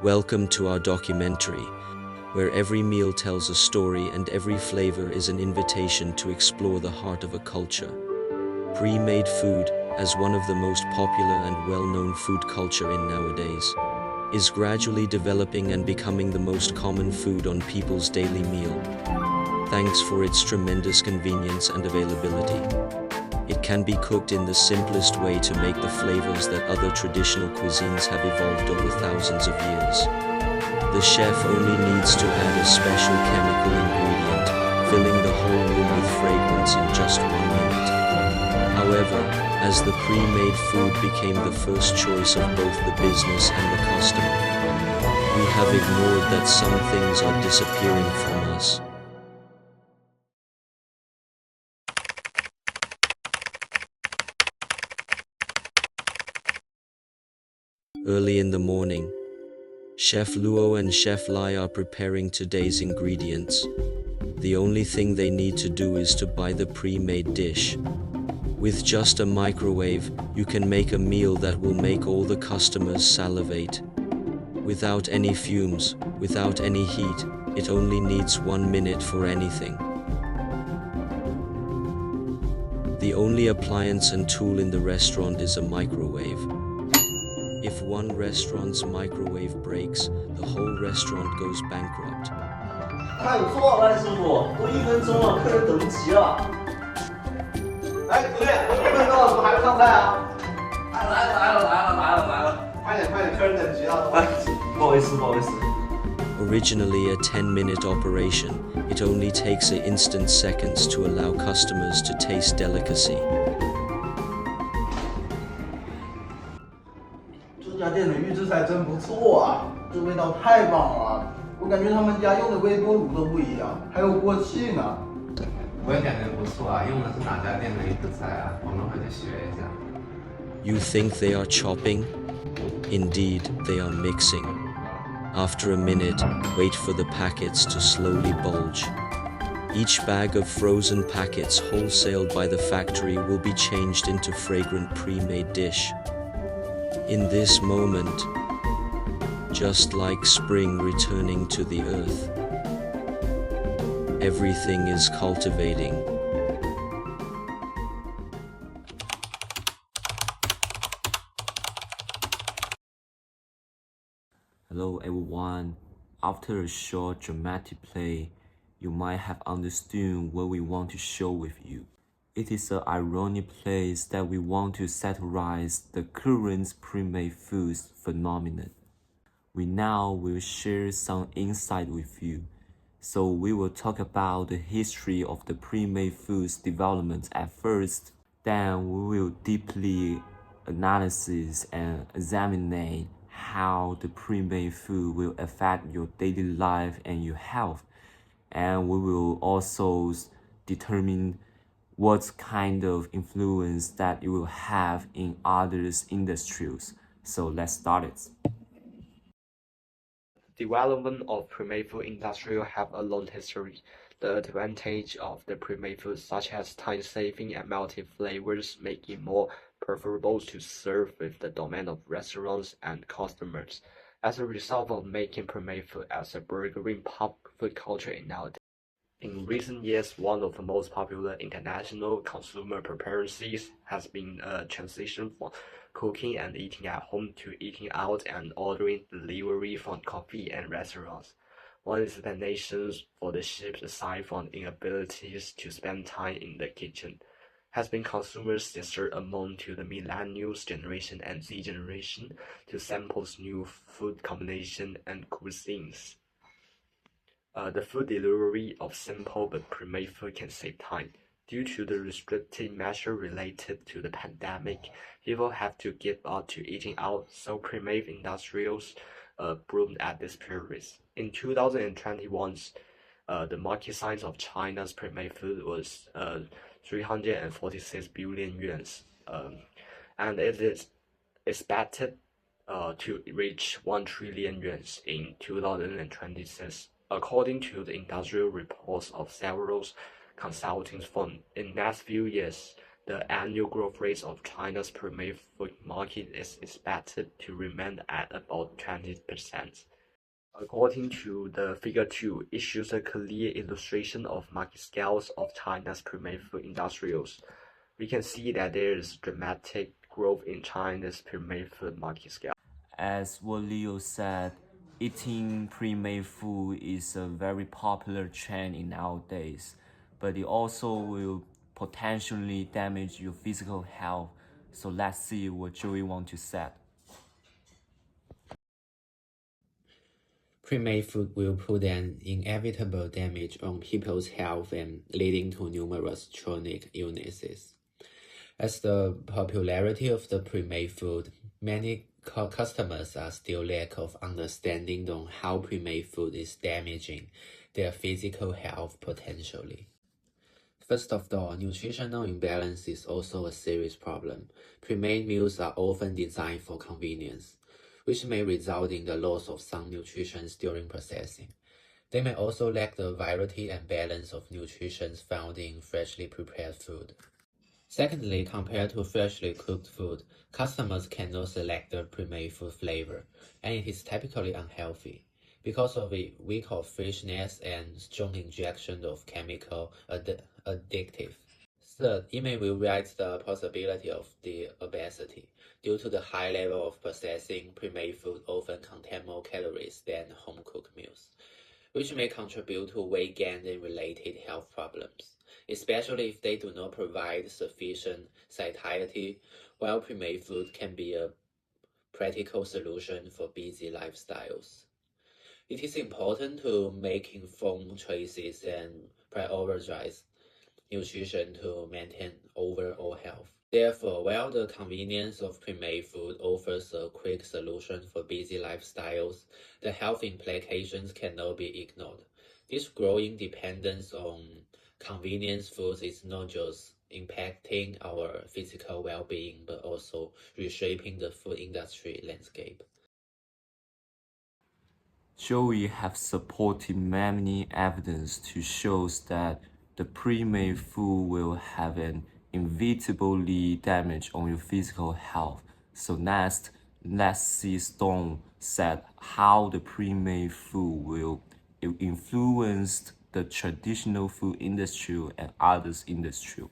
Welcome to our documentary, where every meal tells a story and every flavor is an invitation to explore the heart of a culture. Pre-made food, as one of the most popular and well-known food culture in nowadays, is gradually developing and becoming the most common food on people's daily meal, thanks for its tremendous convenience and availability. It can be cooked in the simplest way to make the flavors that other traditional cuisines have evolved over thousands of years. The chef only needs to add a special chemical ingredient, filling the whole room with fragrance in just 1 minute. However, as the pre-made food became the first choice of both the business and the customer, we have ignored that some things are disappearing from us. Early in the morning, Chef Luo and Chef Lai are preparing today's ingredients. The only thing they need to do is to buy the pre-made dish. With just a microwave, you can make a meal that will make all the customers salivate. Without any fumes, without any heat, it only needs 1 minute for anything. The only appliance and tool in the restaurant is a microwave. If one restaurant's microwave breaks, the whole restaurant goes bankrupt. 看错了，师傅，都1分钟了，客人等不及了。哎，徒弟，1分钟了，怎么还不上菜啊？来了，快点，客人等急了。哎，不好意思。Originally a 10-minute operation, it only takes an instant seconds to allow customers to taste delicacy. 这家店的预制菜真不错啊，这味道太棒了，我感觉他们家用的微波炉都不一样，还有锅气呢。我也感觉不错啊，用的是哪家店的预制菜啊？我们回去学一下。You think they are chopping? Indeed, they are mixing. After a minute, wait for the packets to slowly bulge. Each bag of frozen packets wholesaled by the factory will be changed into fragrant pre-made dish. In this moment, just like spring returning to the earth, everything is cultivating. Hello everyone. After a short dramatic play, you might have understood what we want to show with you. It is an ironic place that we want to satirize the current pre-made foods phenomenon. We now will share some insight with you. So we will talk about the history of the pre-made foods development at first. Then we will deeply analyze and examine how the pre-made food will affect your daily life and your health. And we will also determine what kind of influence that it will have in other industries. So let's start it. Development of pre-made food industry have a long history. The advantage of the pre-made food, such as time saving and melting flavors, make it more preferable to serve with the domain of restaurants and customers. As a result of making pre-made food as a burgeoning pop food culture in nowadays. In recent years, one of the most popular international consumer preferences has been a transition from cooking and eating at home to eating out and ordering delivery from coffee and restaurants. One explanation for the shift, aside from inabilities to spend time in the kitchen, has been consumers' desire among to the millennials generation and Z generation to sample new food combinations and cuisines. The food delivery of simple but pre-made food can save time. Due to the restrictive measure related to the pandemic, people have to give up to eating out, so pre-made industrials bloomed at this period. In 2021, the market size of China's pre-made food was 346 billion yuan, and it is expected to reach 1 trillion yuan in 2026. According to the industrial reports of several consulting firms, in the next few years, the annual growth rate of China's pre-made food market is expected to remain at about 20%. According to the figure 2, it shows a clear illustration of market scales of China's pre-made food industrials. We can see that there is dramatic growth in China's pre-made food market scale. As what Leo said, eating pre-made food is a very popular trend in nowadays, but it also will potentially damage your physical health. So let's see what Joey wants to say. Pre-made food will put an inevitable damage on people's health and leading to numerous chronic illnesses. As the popularity of the pre-made food, many customers are still lack of understanding on how pre-made food is damaging their physical health potentially. First of all, nutritional imbalance is also a serious problem. Pre-made meals are often designed for convenience, which may result in the loss of some nutrition during processing. They may also lack the variety and balance of nutrition found in freshly prepared food. Secondly, compared to freshly cooked food, customers cannot select the pre-made food flavor, and it is typically unhealthy because of the weak of freshness and strong injection of chemical addictive. Third, it may raise the possibility of the obesity. Due to the high level of processing, pre-made food often contain more calories than home-cooked meals, which may contribute to weight gain and related health problems, especially if they do not provide sufficient satiety. While pre-made food can be a practical solution for busy lifestyles, it is important to make informed choices and prioritize nutrition to maintain overall health. Therefore, while the convenience of pre-made food offers a quick solution for busy lifestyles, the health implications cannot be ignored. This growing dependence on convenience foods is not just impacting our physical well-being, but also reshaping the food industry landscape. Joey have supported many evidence to show that the pre-made food will have an inevitably damage on your physical health. So next, let's see Stone said how the pre-made food will influence the traditional food industry and others industry.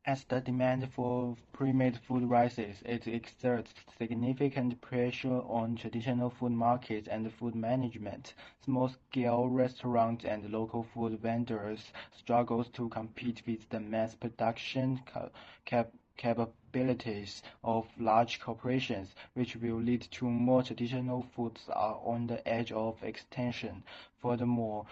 As the demand for pre-made food rises, it exerts significant pressure on traditional food markets and food management. Small-scale restaurants and local food vendors struggle to compete with the mass production capabilities of large corporations, which will lead to more traditional foods are on the edge of extinction. Furthermore,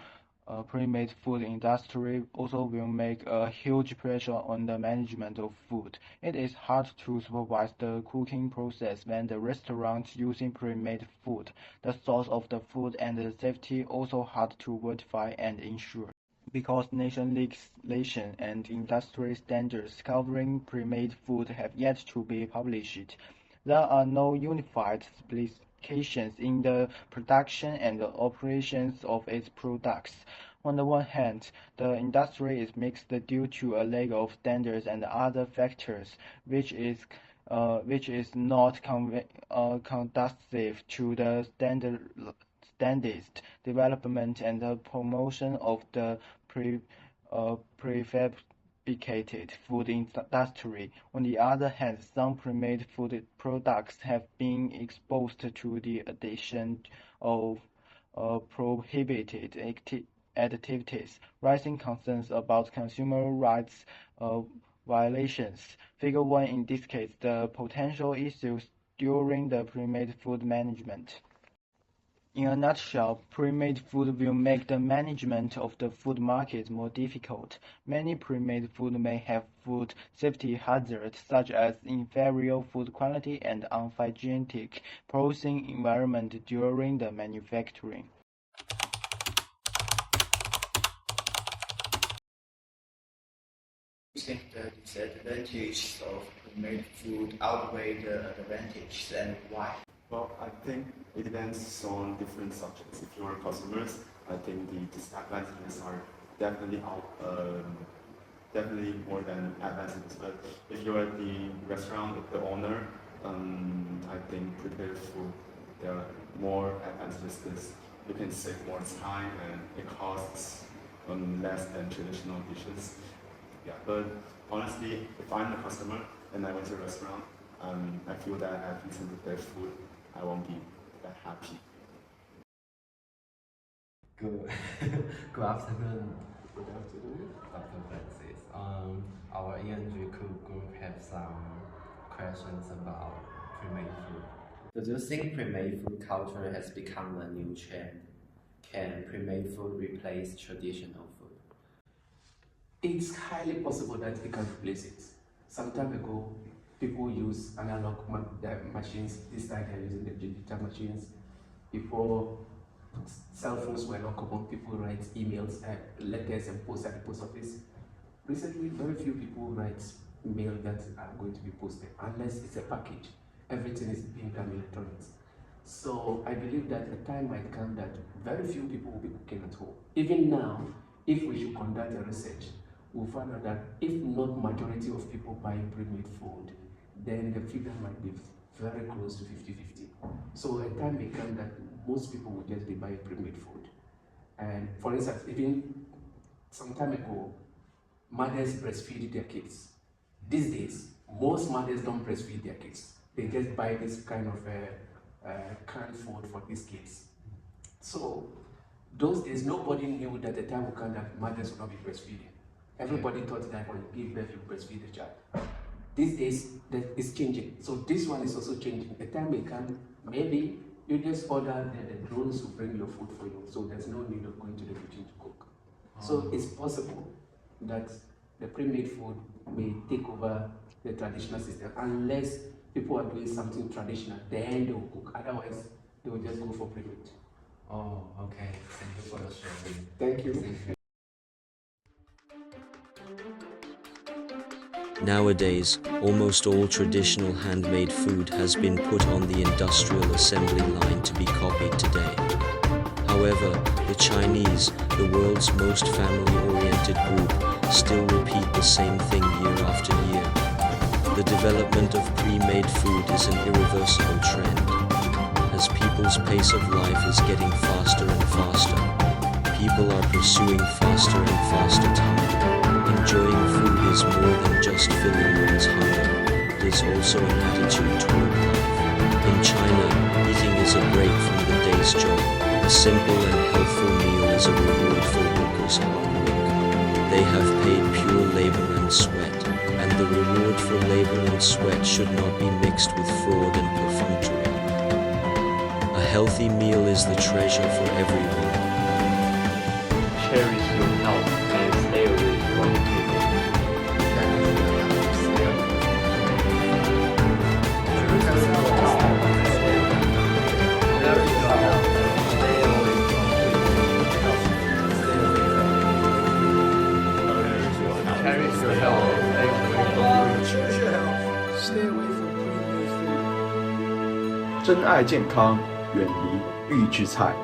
pre-made food industry also will make a huge pressure on the management of food. It is hard to supervise the cooking process when the restaurant using pre-made food. The source of the food and the safety also hard to verify and ensure, because national legislation and industry standards covering pre-made food have yet to be published. There are no unified specifications in the production and operations of its products. On the one hand, the industry is mixed due to a lack of standards and other factors, which is not conducive to the standardized development and the promotion of the prefabricated food industry. On the other hand, some pre-made food products have been exposed to the addition of prohibited additives, raising concerns about consumer rights violations. Figure 1 indicates the potential issues during the pre-made food management. In a nutshell, pre-made food will make the management of the food market more difficult. Many pre-made food may have food safety hazards such as inferior food quality and unhygienic processing environment during the manufacturing. I think the disadvantages of pre-made food outweigh the advantages, and why? Well, I think it depends on different subjects. If you're consumers, I think the disadvantages are definitely definitely more than advantages. But if you're at the restaurant, the owner, I think prepared food, there are more advantages because you can save more time and it costs less than traditional dishes. Yeah, but honestly, if I'm a customer and I went to a restaurant, I feel that I've eaten prepared food, I won't be that happy. Good, good afternoon. Good afternoon, Dr. Francis. Our ENG group have some questions about pre-made food. Do you think pre-made food culture has become a new trend? Can pre-made food replace traditional food? It's highly possible that it can replace it. Some time ago, people use analog machines. This time they're using the digital machines. Before cell phones were not common, people write emails, letters, and post at the post office. Recently, very few people write mail that are going to be posted unless it's a package. Everything is being done electronics. So I believe that a time might come that very few people will be cooking at home. Even now, if we should conduct a research, we'll find out that if not majority of people buying pre-made food, then the figure might be very close to 50-50. So a time may come that most people will just be buying pre-made food. And for instance, even some time ago, mothers breastfeed their kids. These days, most mothers don't breastfeed their kids. They just buy this kind of canned food for these kids. So those days, nobody knew that the time will come that mothers will not be breastfeeding. Everybody thought that when you give birth, you breastfeed the child. These days, that is changing. So this one is also changing. The time may come, maybe you just order the drones will bring your food for you. So there's no need of going to the kitchen to cook. So it's possible that the pre-made food may take over the traditional system unless people are doing something traditional, then they will cook. Otherwise, they will just go for pre-made. Oh, okay. Thank you for the sharing. Thank you. Nowadays, almost all traditional handmade food has been put on the industrial assembly line to be copied today. However, the Chinese, the world's most family-oriented group, still repeat the same thing year after year. The development of pre-made food is an irreversible trend. As people's pace of life is getting faster and faster, people are pursuing faster and faster time. Enjoying food is more than just filling one's hunger. It is also an attitude toward life. In China, eating is a break from the day's job. A simple and healthful meal is a reward for workers' hard work. They have paid pure labor and sweat, and the reward for labor and sweat should not be mixed with fraud and perfunctory. A healthy meal is the treasure for everyone. Cherish your health and stay away from people. Cherish your health and stay away from people. Stay away from pre-made food. 珍爱健康，远离预制菜。